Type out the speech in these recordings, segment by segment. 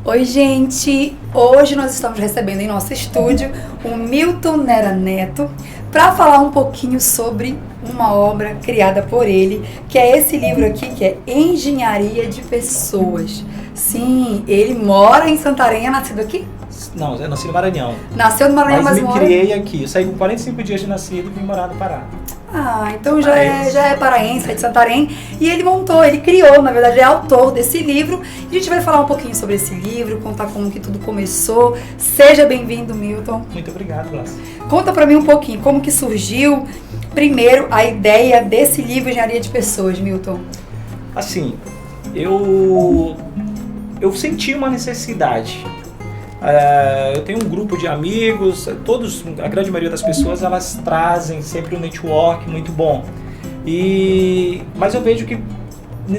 Oi, gente! Hoje nós estamos recebendo em nosso estúdio o Milton Nera Neto para falar um pouquinho sobre uma obra criada por ele, que é esse livro aqui, que é Engenharia de Pessoas. Sim, ele mora em Santarém, é nascido aqui? Não, eu nasci no Maranhão. Nasceu no Maranhão, mas me mora... criei aqui. Eu saí com 45 dias de nascido e vim morar no Pará. Ah, então já é paraense, é de Santarém. E ele criou, na verdade, é autor desse livro. E a gente vai falar um pouquinho sobre esse livro, contar como que tudo começou. Seja bem-vindo, Milton. Muito obrigado, Blas. Conta pra mim um pouquinho, como que surgiu, primeiro, a ideia desse livro Engenharia de Pessoas, Milton? Assim, eu senti uma necessidade. Eu tenho um grupo de amigos, a grande maioria das pessoas, elas trazem sempre um network muito bom. Mas eu vejo que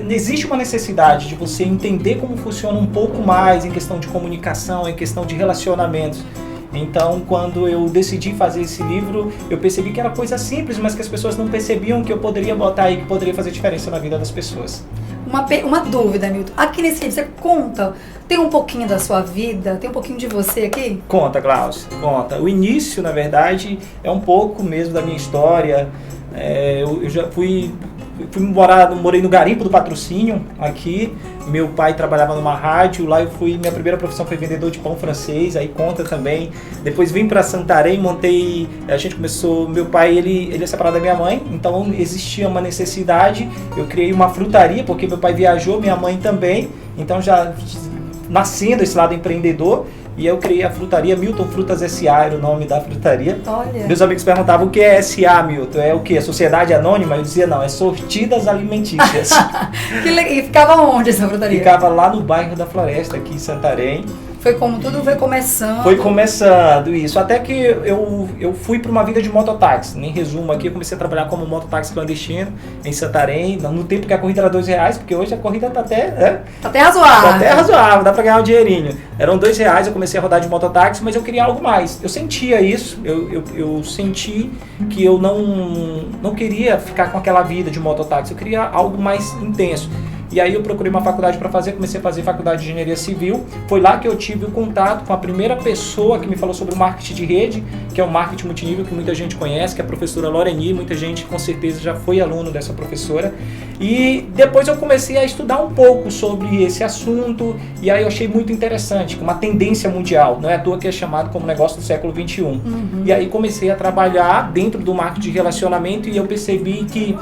existe uma necessidade de você entender como funciona um pouco mais em questão de comunicação, em questão de relacionamentos. Então, quando eu decidi fazer esse livro, eu percebi que era coisa simples, mas que as pessoas não percebiam que eu poderia botar aí, que poderia fazer diferença na vida das pessoas. Uma dúvida, Milton. Aqui nesse livro, você conta, tem um pouquinho da sua vida, tem um pouquinho de você aqui? Conta, Klaus, conta. O início, na verdade, é um pouco mesmo da minha história. Eu já morei no Garimpo do Patrocínio, aqui. Meu pai trabalhava numa rádio, lá minha primeira profissão foi vendedor de pão francês, aí conta também. Depois vim para Santarém, meu pai, ele é separado da minha mãe, então existia uma necessidade, eu criei uma frutaria, porque meu pai viajou, minha mãe também, então já nascendo esse lado empreendedor, e eu criei a frutaria Milton Frutas S.A., era o nome da frutaria. Olha. Meus amigos perguntavam o que é S.A., Milton? É o quê? Sociedade Anônima? Eu dizia, não, é Sortidas Alimentícias. E ficava onde essa frutaria? Ficava lá no bairro da Floresta, aqui em Santarém. Foi como tudo foi começando. Foi começando isso, até que eu fui para uma vida de mototáxi. Em resumo aqui, eu comecei a trabalhar como mototáxi clandestino em Santarém, no tempo que a corrida era R$2, porque hoje a corrida tá até... Tá até razoável. Tá até razoável, dá para ganhar um dinheirinho. Eram R$2, eu comecei a rodar de mototáxi, mas eu queria algo mais. Eu sentia isso, eu senti que eu não queria ficar com aquela vida de mototáxi, eu queria algo mais intenso. E aí eu procurei uma faculdade para fazer, comecei a fazer faculdade de engenharia civil. Foi lá que eu tive o contato com a primeira pessoa que me falou sobre o marketing de rede, que é o marketing multinível, que muita gente conhece, que é a professora Loreni, muita gente com certeza já foi aluno dessa professora. E depois eu comecei a estudar um pouco sobre esse assunto, e aí eu achei muito interessante, uma tendência mundial, não é à toa que é chamado como negócio do século XXI. E aí comecei a trabalhar dentro do marketing de relacionamento e eu percebi que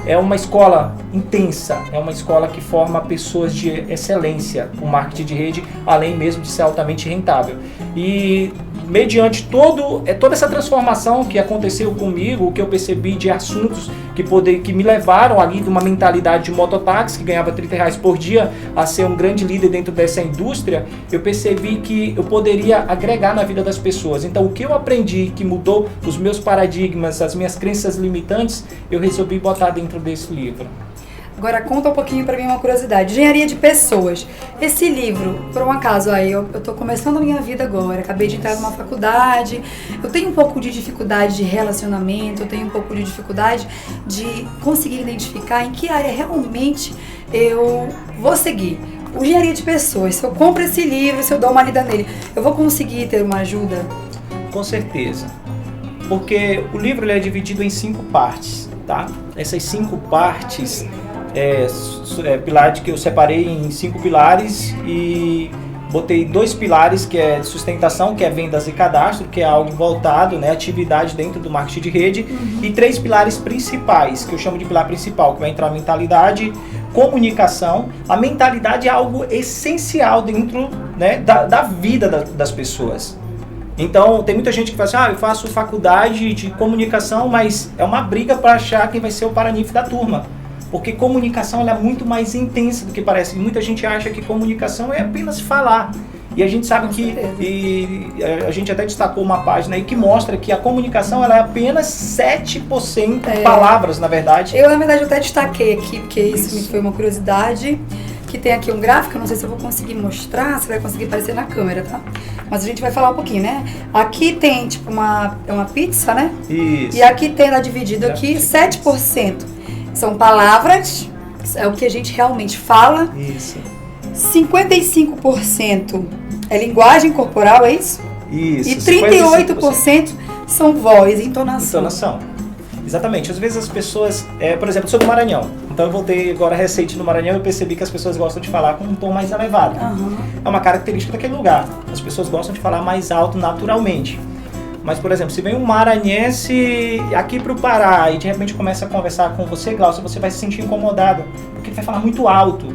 é uma escola intensa, é uma escola que forma pessoas de excelência, o marketing de rede, além mesmo de ser altamente rentável. E mediante toda essa transformação que aconteceu comigo, o que eu percebi de assuntos que me levaram ali de uma mentalidade de mototáxi, que ganhava R$30 por dia, a ser um grande líder dentro dessa indústria, eu percebi que eu poderia agregar na vida das pessoas. Então, o que eu aprendi, que mudou os meus paradigmas, as minhas crenças limitantes, eu resolvi botar dentro desse livro. Agora conta um pouquinho pra mim uma curiosidade. Engenharia de Pessoas. Esse livro, por um acaso, aí eu tô começando a minha vida agora, acabei de entrar numa faculdade, eu tenho um pouco de dificuldade de relacionamento, eu tenho um pouco de dificuldade de conseguir identificar em que área realmente eu vou seguir. O Engenharia de Pessoas, se eu compro esse livro, se eu dou uma lida nele, eu vou conseguir ter uma ajuda? Com certeza. Porque o livro ele é dividido em 5 partes, tá? Essas 5 partes... pilar que eu separei em 5 pilares e botei 2 pilares, que é sustentação, que é vendas e cadastro, que é algo voltado, né, atividade dentro do marketing de rede, e 3 pilares principais, que eu chamo de pilar principal, que vai entrar mentalidade, comunicação. A mentalidade é algo essencial dentro, né, da vida das pessoas. Então, tem muita gente que fala assim, eu faço faculdade de comunicação, mas é uma briga para achar quem vai ser o paraninfo da turma. Porque comunicação ela é muito mais intensa do que parece. E muita gente acha que comunicação é apenas falar. E a gente sabe a gente até destacou uma página aí que mostra que a comunicação ela é apenas 7% palavras, na verdade. Eu, na verdade, até destaquei aqui, porque isso me foi uma curiosidade, que tem aqui um gráfico, eu não sei se eu vou conseguir mostrar, se vai conseguir aparecer na câmera, tá? Mas a gente vai falar um pouquinho, né? Aqui tem, tipo, uma pizza, né? Isso. E aqui tem, dividido aqui, 7%. São palavras, é o que a gente realmente fala. Isso. 55% é linguagem corporal, é isso? Isso. E 38% são voz, entonação. Exatamente. Às vezes as pessoas, por exemplo, eu sou do Maranhão. Então eu voltei agora recente no Maranhão e percebi que as pessoas gostam de falar com um tom mais elevado. Uhum. É uma característica daquele lugar. As pessoas gostam de falar mais alto naturalmente. Mas, por exemplo, se vem um maranhense aqui pro Pará e de repente começa a conversar com você, Glaucia, você vai se sentir incomodada, porque ele vai falar muito alto.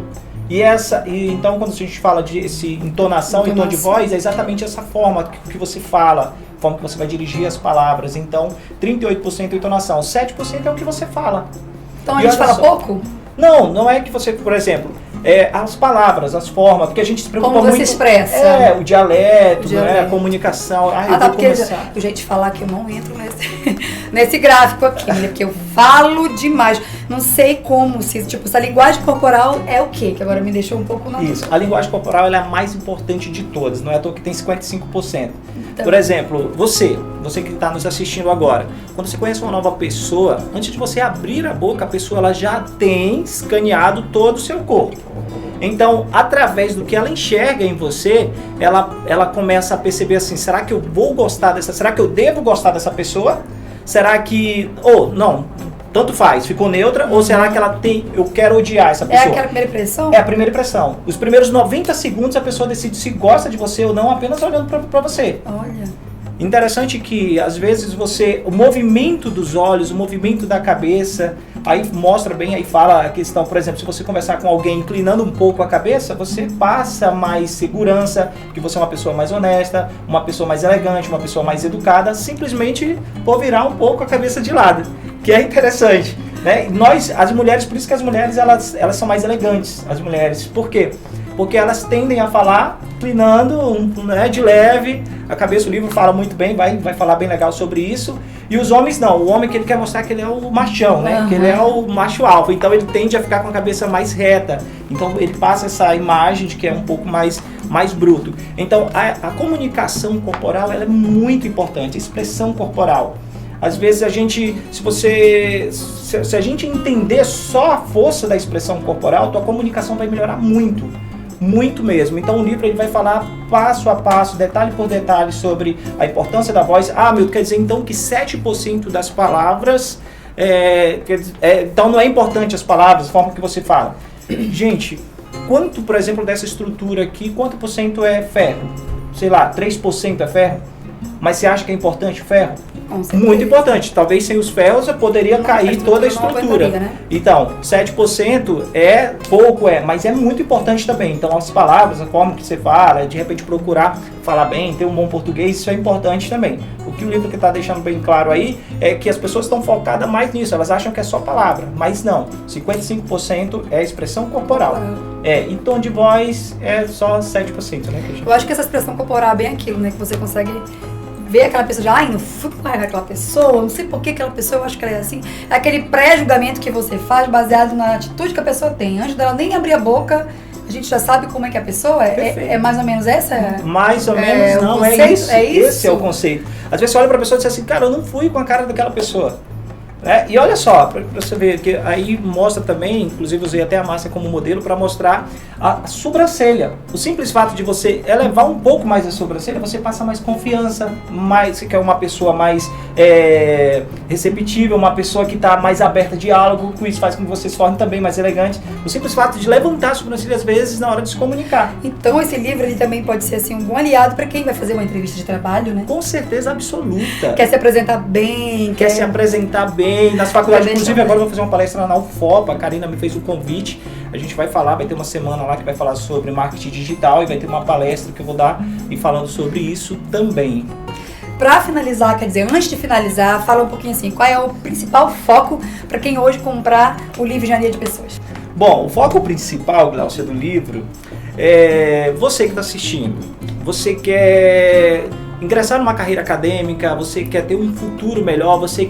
E então quando a gente fala de entonação e tom de voz, é exatamente essa forma que você fala, a forma que você vai dirigir as palavras. Então, 38% entonação, 7% é o que você fala. Então a gente fala pouco? Não é que você, por exemplo, as palavras, as formas, porque a gente se preocupa muito... Como você expressa. O dialeto, né, a comunicação. Porque o jeito de falar que eu não entro nesse gráfico aqui, né, porque eu falo demais. Não sei como, essa linguagem corporal é o quê? Que agora me deixou um pouco na... Isso, a linguagem corporal ela é a mais importante de todas, não é à toa que tem 55%. Então, por exemplo, você que está nos assistindo agora, quando você conhece uma nova pessoa, antes de você abrir a boca, a pessoa ela já tem escaneado todo o seu corpo. Então, através do que ela enxerga em você, ela começa a perceber assim, será que eu vou gostar será que eu devo gostar dessa pessoa? Será que, não, tanto faz, ficou neutra, ou será que eu quero odiar essa pessoa? É aquela primeira impressão? É a primeira impressão. Os primeiros 90 segundos a pessoa decide se gosta de você ou não, apenas olhando pra você. Olha. Interessante que, às vezes, o movimento dos olhos, o movimento da cabeça, aí mostra bem, aí fala a questão, por exemplo, se você conversar com alguém inclinando um pouco a cabeça, você passa mais segurança, que você é uma pessoa mais honesta, uma pessoa mais elegante, uma pessoa mais educada, simplesmente por virar um pouco a cabeça de lado, que é interessante, né? As mulheres, por isso que as mulheres, elas são mais elegantes, as mulheres, por quê? Porque elas tendem a falar inclinando, né, de leve, a cabeça, o livro fala muito bem, vai falar bem legal sobre isso. E os homens não, o homem que ele quer mostrar que ele é o machão, né? Que ele é o macho alfa, então ele tende a ficar com a cabeça mais reta. Então ele passa essa imagem de que é um pouco mais bruto. Então a comunicação corporal ela é muito importante, a expressão corporal. Às vezes se a gente entender só a força da expressão corporal, tua comunicação vai melhorar muito. Muito mesmo. Então o livro ele vai falar passo a passo, detalhe por detalhe sobre a importância da voz. Milton, quer dizer então que 7% das palavras, então não é importante as palavras, a forma que você fala. Gente, quanto, por exemplo, dessa estrutura aqui, quanto por cento é ferro? Sei lá, 3% é ferro? Mas você acha que é importante o ferro? Muito importante. Talvez sem os ferros poderia cair toda a estrutura. Né? Então, 7% é pouco, mas é muito importante também. Então, as palavras, a forma que você fala, de repente procurar falar bem, ter um bom português, isso é importante também. O que o livro está deixando bem claro aí é que as pessoas estão focadas mais nisso. Elas acham que é só palavra, mas não. 55% é expressão corporal. E tom de voz é só 7%, né, Cristina? Eu acho que essa expressão corporal é bem aquilo, né, que você consegue ver aquela pessoa não fui com raiva daquela pessoa, não sei por que aquela pessoa, eu acho que ela é assim. É aquele pré-julgamento que você faz baseado na atitude que a pessoa tem. Antes dela nem abrir a boca, a gente já sabe como é que a pessoa é mais ou menos essa? Mais ou menos não, conceito, isso. Esse é o conceito. Às vezes você olha pra pessoa e diz assim, cara, eu não fui com a cara daquela pessoa. E olha só, para você ver, que aí mostra também, inclusive usei até a Márcia como modelo para mostrar a sobrancelha. O simples fato de você elevar um pouco mais a sobrancelha, você passa mais confiança, você quer uma pessoa mais receptível, uma pessoa que está mais aberta a diálogo, com isso faz com que você se torne também mais elegante. O simples fato de levantar a sobrancelha às vezes na hora de se comunicar. Então esse livro ele também pode ser assim, um bom aliado para quem vai fazer uma entrevista de trabalho, né? Com certeza absoluta. Quer se apresentar bem. Quer se apresentar bem. Nas faculdades, inclusive agora eu vou fazer uma palestra na UFOP, a Karina me fez o convite, a gente vai ter uma semana lá que vai falar sobre marketing digital e vai ter uma palestra que eu vou dar e falando sobre isso também. Para finalizar, quer dizer, antes de finalizar, fala um pouquinho assim, qual é o principal foco para quem hoje comprar o livro Engenharia de Pessoas? Bom, o foco principal, Glaucia, do livro é você que está assistindo, você quer ingressar numa carreira acadêmica, você quer ter um futuro melhor, você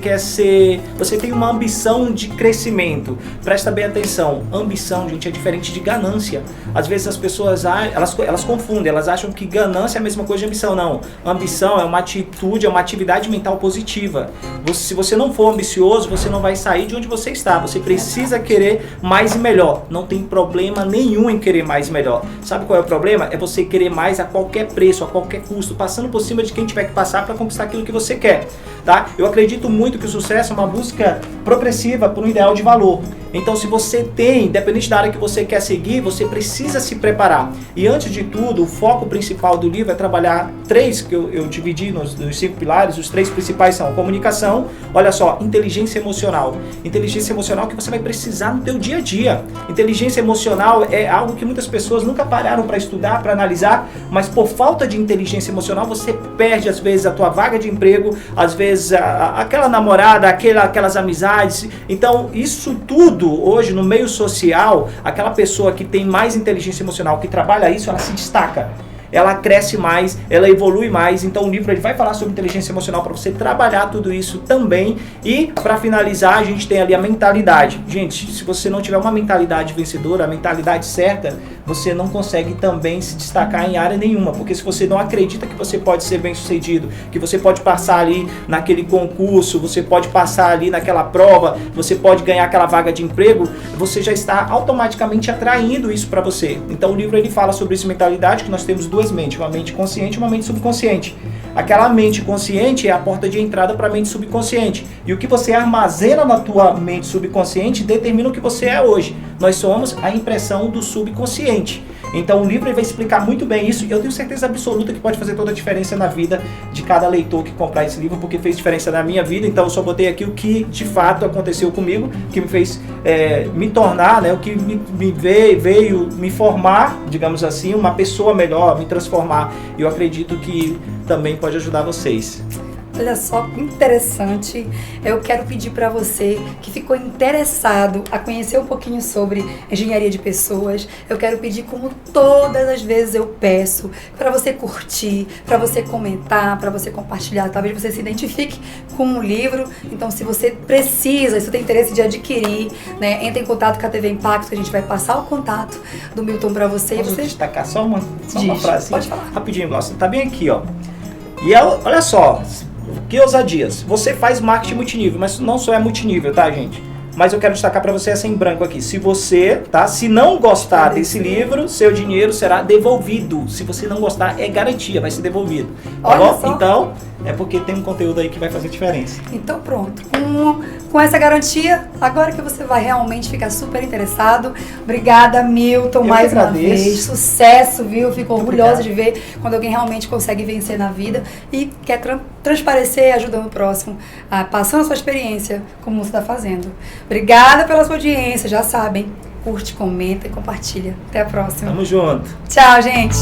tem uma ambição de crescimento. Presta bem atenção, ambição, gente, é diferente de ganância. Às vezes as pessoas, elas confundem, elas acham que ganância é a mesma coisa de ambição. Não, ambição é uma atitude, é uma atividade mental positiva. Se você não for ambicioso, você não vai sair de onde você está. Você precisa querer mais e melhor. Não tem problema nenhum em querer mais e melhor. Sabe qual é o problema? É você querer mais a qualquer preço, a qualquer custo, passando por cima de quem tiver que passar para conquistar aquilo que você quer, tá? Eu acredito muito que o sucesso é uma busca progressiva por um ideal de valor. Então, se você tem, independente da área que você quer seguir, você precisa se preparar. E antes de tudo, o foco principal do livro é trabalhar três, que eu dividi nos 5 pilares. Os 3 principais são comunicação, olha só, inteligência emocional. Inteligência emocional que você vai precisar no teu dia a dia. Inteligência emocional é algo que muitas pessoas nunca pararam para estudar, para analisar, mas por falta de inteligência emocional, você perde às vezes a tua vaga de emprego, às vezes aquela namorada, aquelas amizades. Então, isso tudo hoje no meio social, aquela pessoa que tem mais inteligência emocional, que trabalha isso, ela se destaca. Ela cresce mais, ela evolui mais. Então o livro ele vai falar sobre inteligência emocional para você trabalhar tudo isso também. E para finalizar, a gente tem ali a mentalidade. Gente, se você não tiver uma mentalidade vencedora, a mentalidade certa, você não consegue também se destacar em área nenhuma. Porque se você não acredita que você pode ser bem sucedido, que você pode passar ali naquele concurso, você pode passar ali naquela prova, você pode ganhar aquela vaga de emprego, você já está automaticamente atraindo isso para você. Então o livro ele fala sobre essa mentalidade, que nós temos duas mentes, uma mente consciente e uma mente subconsciente. Aquela mente consciente é a porta de entrada para a mente subconsciente. E o que você armazena na tua mente subconsciente determina o que você é hoje. Nós somos a impressão do subconsciente. Então o livro ele vai explicar muito bem isso e eu tenho certeza absoluta que pode fazer toda a diferença na vida de cada leitor que comprar esse livro, porque fez diferença na minha vida. Então eu só botei aqui o que de fato aconteceu comigo, que me fez me tornar, né, o que me veio me formar, digamos assim, uma pessoa melhor, me transformar. E eu acredito que também pode ajudar vocês. Olha só que interessante. Eu quero pedir para você que ficou interessado a conhecer um pouquinho sobre engenharia de pessoas. Eu quero pedir, como todas as vezes eu peço, para você curtir, para você comentar, para você compartilhar. Talvez você se identifique com o livro. Então, se você precisa, se você tem interesse de adquirir, né, entre em contato com a TV Impacto, que a gente vai passar o contato do Milton para você. Posso destacar só uma frase? Pode falar. Rapidinho, nossa, tá bem aqui, ó. E olha só, que ousadias. Você faz marketing multinível, mas não só é multinível, tá, gente? Mas eu quero destacar para você essa em branco aqui. Se você, tá? Se não gostar desse livro, seu dinheiro será devolvido. Se você não gostar, é garantia, vai ser devolvido. Tá bom? Só. Então, é porque tem um conteúdo aí que vai fazer diferença. Então pronto. Com essa garantia, agora que você vai realmente ficar super interessado. Obrigada, Milton, mais uma vez. Sucesso, viu? Fico orgulhosa de ver quando alguém realmente consegue vencer na vida e quer transparecer ajudando o próximo, passando a sua experiência, como você está fazendo. Obrigada pela sua audiência, já sabem. Curte, comenta e compartilha. Até a próxima. Tamo junto. Tchau, gente.